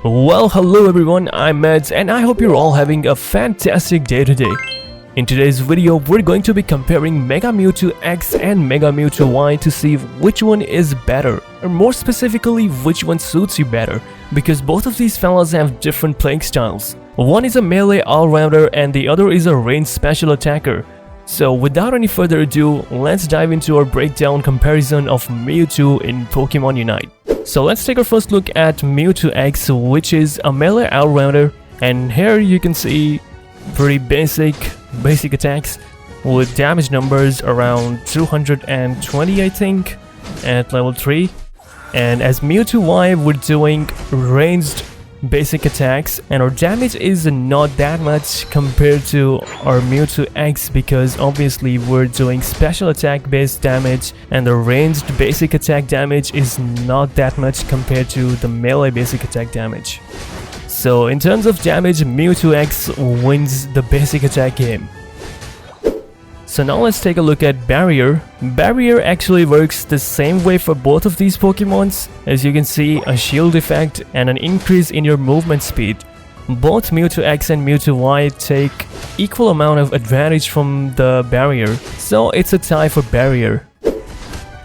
Well, hello everyone, I'm Mads and I hope you're all having a fantastic day today. In today's video, we're going to be comparing Mega Mewtwo X and Mega Mewtwo Y to see which one is better, or more specifically, which one suits you better, because both of these fellas have different playing styles. One is a melee all-rounder and the other is a ranged special attacker. So without any further ado, let's dive into our breakdown comparison of Mewtwo in Pokemon Unite. So let's take our first look at Mewtwo X, which is a melee all-rounder, and here you can see pretty basic attacks with damage numbers around 220 I think at level 3. And as Mewtwo Y, we're doing ranged basic attacks and our damage is not that much compared to our Mewtwo X, because obviously we're doing special attack based damage and the ranged basic attack damage is not that much compared to the melee basic attack damage. So in terms of damage, Mewtwo X wins the basic attack game. So now let's take a look at Barrier. Barrier actually works the same way for both of these Pokemons. As you can see, a shield effect and an increase in your movement speed. Both Mewtwo X and Mewtwo Y take equal amount of advantage from the Barrier, so it's a tie for Barrier.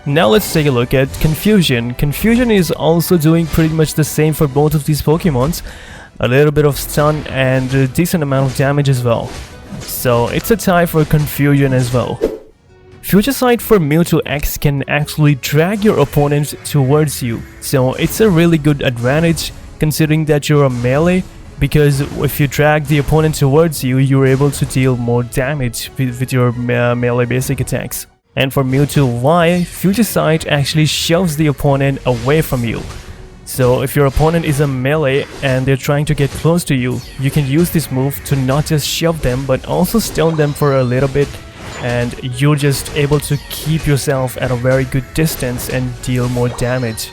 Now let's take a look at Confusion. Confusion is also doing pretty much the same for both of these Pokemons. A little bit of stun and a decent amount of damage as well. So it's a tie for Confusion as well. Future Sight for Mewtwo X can actually drag your opponent towards you. So it's a really good advantage considering that you're a melee, because if you drag the opponent towards you, you're able to deal more damage with your melee basic attacks. And for Mewtwo Y, Future Sight actually shoves the opponent away from you. So if your opponent is a melee and they're trying to get close to you, you can use this move to not just shove them but also stun them for a little bit, and you're just able to keep yourself at a very good distance and deal more damage.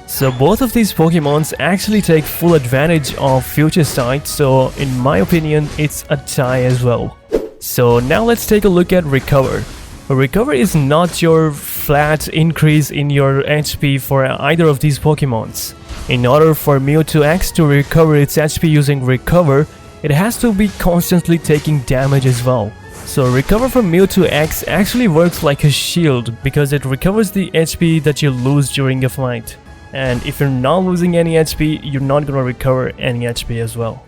So both of these Pokemons actually take full advantage of Future Sight, so in my opinion it's a tie as well. So now let's take a look at Recover. Recover is not your flat increase in your HP for either of these Pokemons. In order for Mewtwo X to recover its HP using Recover, it has to be constantly taking damage as well. So Recover from Mewtwo X actually works like a shield because it recovers the HP that you lose during a fight. And if you're not losing any HP, you're not gonna recover any HP as well.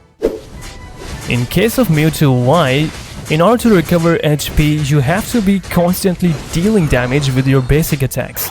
In case of Mewtwo Y, in order to recover HP, you have to be constantly dealing damage with your basic attacks.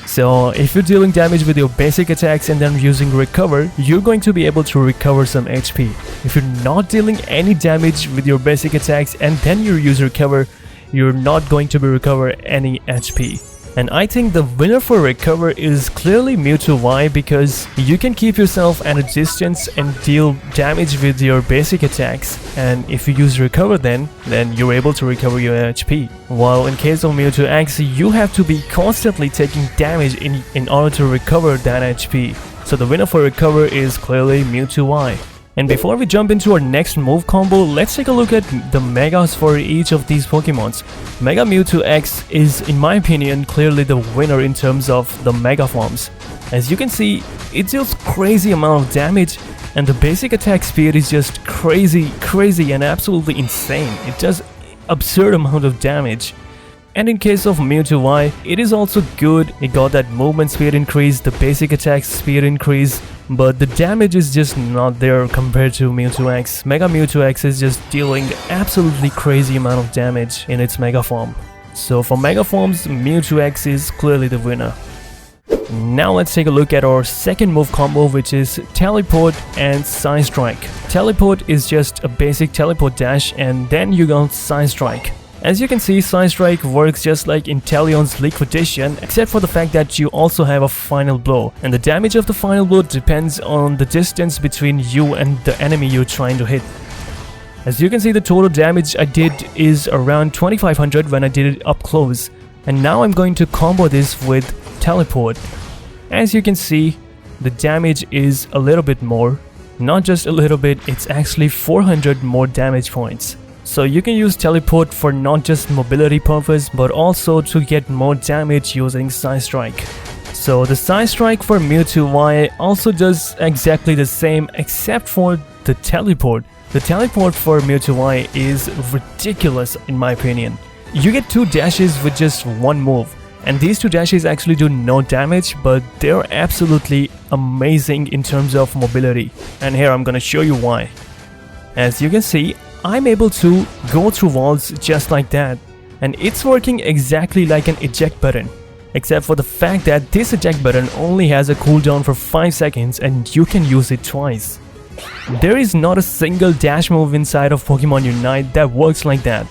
So if you're dealing damage with your basic attacks and then using Recover, you're going to be able to recover some HP. If you're not dealing any damage with your basic attacks and then you use Recover, you're not going to be recover any HP. And I think the winner for Recover is clearly Mewtwo Y, because you can keep yourself at a distance and deal damage with your basic attacks, and if you use Recover then you're able to recover your HP. While in case of Mewtwo X, you have to be constantly taking damage in order to recover that HP. So the winner for Recover is clearly Mewtwo Y. And before we jump into our next move combo, let's take a look at the Megas for each of these Pokemons. Mega Mewtwo X is, in my opinion, clearly the winner in terms of the Mega forms. As you can see, it deals crazy amount of damage and the basic attack speed is just crazy and absolutely insane. It does absurd amount of damage. And in case of Mewtwo Y, it is also good. It got that movement speed increase, the basic attack speed increase, but the damage is just not there compared to Mewtwo X. Mega Mewtwo X is just dealing absolutely crazy amount of damage in its Mega form. So for Mega forms, Mewtwo X is clearly the winner. Now let's take a look at our second move combo, which is Teleport and Psy Strike. Teleport is just a basic teleport dash and then you got Psy Strike. As you can see, Psy Strike works just like Inteleon's Liquidation, except for the fact that you also have a final blow, and the damage of the final blow depends on the distance between you and the enemy you're trying to hit. As you can see, the total damage I did is around 2500 when I did it up close, and now I'm going to combo this with Teleport. As you can see, the damage is a little bit more, not just a little bit, it's actually 400 more damage points. So you can use Teleport for not just mobility purpose but also to get more damage using Psy Strike. So the Side Strike for Mewtwo Y also does exactly the same except for the teleport. The teleport for Mewtwo Y is ridiculous in my opinion. You get 2 dashes with just 1 move, and these 2 dashes actually do no damage, but they're absolutely amazing in terms of mobility. And here I'm gonna show you why. As you can see, I'm able to go through walls just like that, and it's working exactly like an eject button, except for the fact that this eject button only has a cooldown for 5 seconds and you can use it twice. There is not a single dash move inside of Pokemon Unite that works like that.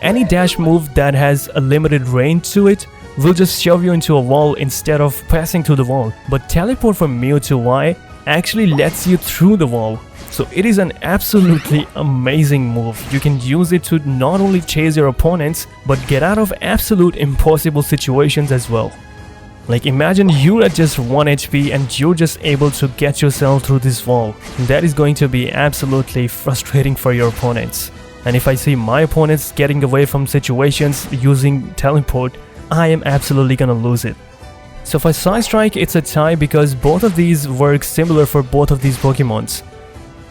Any dash move that has a limited range to it will just shove you into a wall instead of passing through the wall. But teleport from Mewtwo Y actually lets you through the wall. So it is an absolutely amazing move. You can use it to not only chase your opponents, but get out of absolute impossible situations as well. Like imagine you're at just 1 HP and you're just able to get yourself through this wall. That is going to be absolutely frustrating for your opponents. And if I see my opponents getting away from situations using teleport, I am absolutely gonna lose it. So for Side Strike, it's a tie because both of these work similar for both of these Pokemons.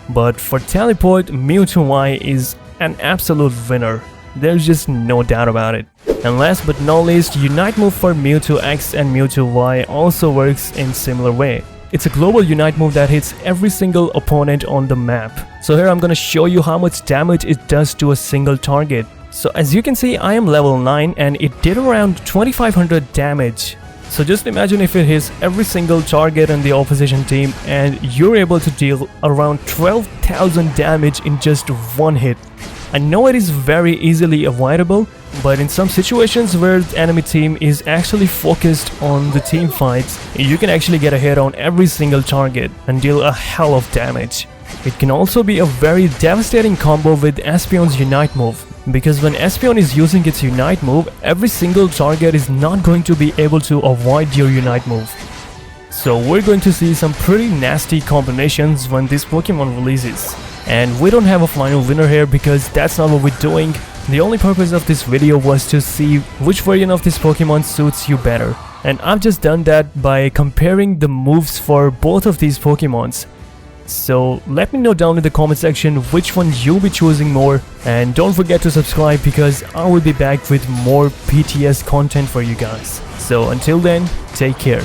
But for teleport, Mewtwo Y is an absolute winner. There's just no doubt about it. And last but not least, Unite move for Mewtwo X and Mewtwo Y also works in similar way. It's a global Unite move that hits every single opponent on the map. So here I'm gonna show you how much damage it does to a single target. So as you can see, I am level 9 and it did around 2500 damage. So just imagine if it hits every single target in the opposition team and you're able to deal around 12,000 damage in just 1 hit. I know it is very easily avoidable, but in some situations where the enemy team is actually focused on the team fights, you can actually get a hit on every single target and deal a hell of damage. It can also be a very devastating combo with Espeon's Unite move, because when Espeon is using its Unite move, every single target is not going to be able to avoid your Unite move. So we're going to see some pretty nasty combinations when this Pokemon releases. And we don't have a final winner here because that's not what we're doing. The only purpose of this video was to see which variant of this Pokemon suits you better. And I've just done that by comparing the moves for both of these Pokemons. So let me know down in the comment section which one you'll be choosing more, and don't forget to subscribe because I will be back with more PTS content for you guys. So until then, take care.